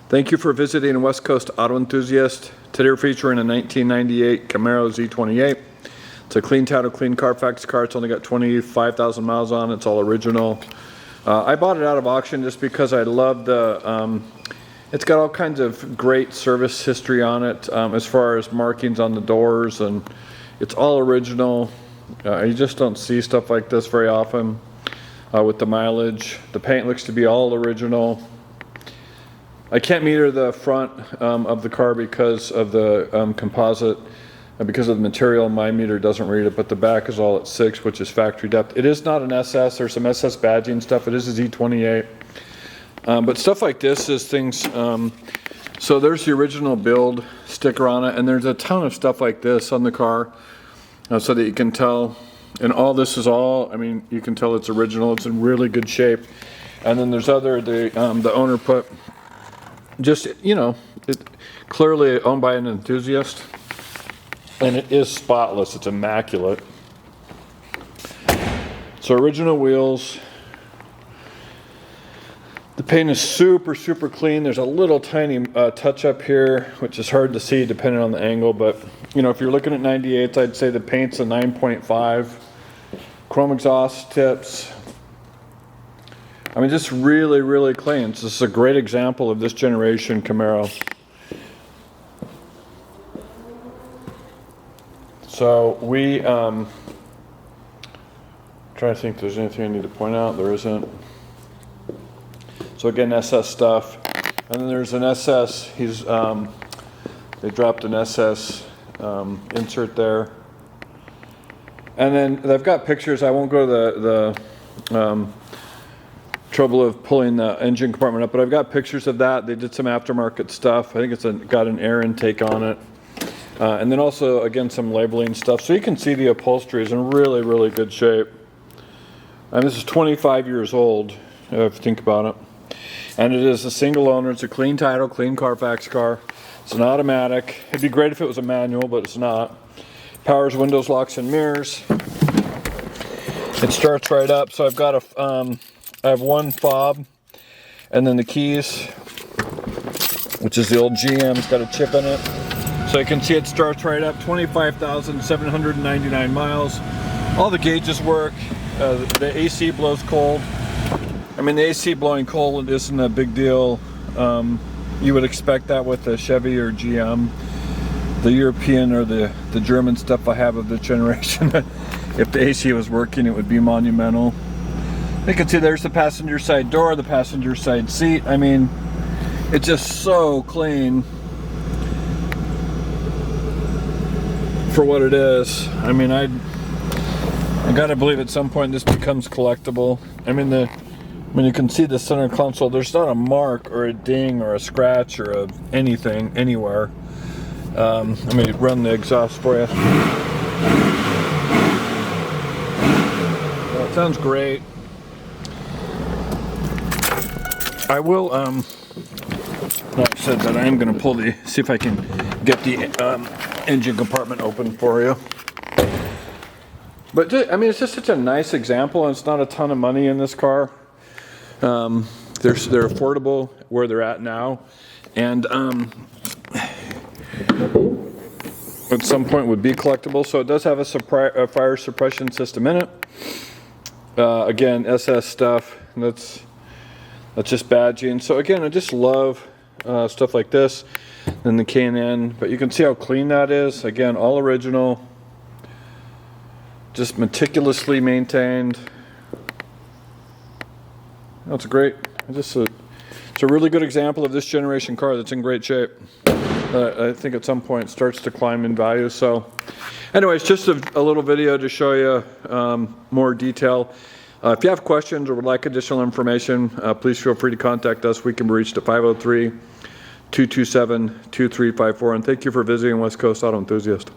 Thank you for visiting West Coast Auto Enthusiast. Today we're featuring a 1998 Camaro Z28. It's a clean title, clean Carfax car. It's only got 25,000 miles on it. It's all original. I bought it out of auction just because I love the, it's got all kinds of great service history on it as far as markings on the doors, and it's all original. You just don't see stuff like this very often with the mileage. The paint looks to be all original. I can't meter the front of the car because of the composite, because of the material. My meter doesn't read it, but the back is all at 6, which is factory depth. It is not an SS. There's some SS badging stuff. It is a Z28. But stuff like this is things, so there's the original build sticker on it, and there's a ton of stuff like this on the car so that you can tell, and all this is all, I mean, you can tell it's original. It's in really good shape. And then there's other, the owner put, just, you know, it clearly owned by an enthusiast, and it is spotless. It's immaculate. So original wheels. The paint is super clean. There's a little tiny touch up here, which is hard to see depending on the angle, but you know, if you're looking at 98s, I'd say the paint's a 9.5. Chrome exhaust tips. I mean, just really clean. So this is a great example of this generation Camaro. So we, trying to think if there's anything I need to point out. There isn't. So again, SS stuff. And then there's an SS, they dropped an SS insert there. And then they've got pictures. I won't go to the trouble of pulling the engine compartment up, but I've got pictures of that. They did some aftermarket stuff. I think it's got an air intake on it. And then also, again, some labeling stuff. So you can see the upholstery is in really good shape. And this is 25 years old, if you think about it. And it is a single owner. It's a clean title, clean Carfax car. It's an automatic. It'd be great if it was a manual, but it's not. Powers, windows, locks, and mirrors. It starts right up. So I've got I have one fob, and then the keys, which is the old GM. It's got a chip in it. So you can see it starts right up. 25,799 miles. All the gauges work. The AC blows cold. I mean, the AC blowing cold isn't a big deal. You would expect that with a Chevy or GM. The European or the German stuff I have of this generation, if the AC was working, it would be monumental. You can see there's the passenger side door, the passenger side seat. I mean, it's just so clean for what it is. I mean, I gotta believe at some point this becomes collectible. I mean, you can see the center console. There's not a mark or a ding or a scratch or anything anywhere. Let me run the exhaust for you. Well, it sounds great. I will, like I said, that I am going to pull see if I can get the engine compartment open for you. But, I mean, it's just such a nice example, and it's not a ton of money in this car. They're affordable where they're at now, and at some point would be collectible. So it does have a fire suppression system in it. Again, SS stuff. That's just badging. So again, I just love stuff like this. Then the K&N, but you can see how clean that is. Again, all original, just meticulously maintained. That's great. It's a really good example of this generation car that's in great shape. I think at some point it starts to climb in value. So anyways, just a little video to show you more detail. If you have questions or would like additional information, please feel free to contact us. We can be reached at 503-227-2354. And thank you for visiting West Coast Auto Enthusiast.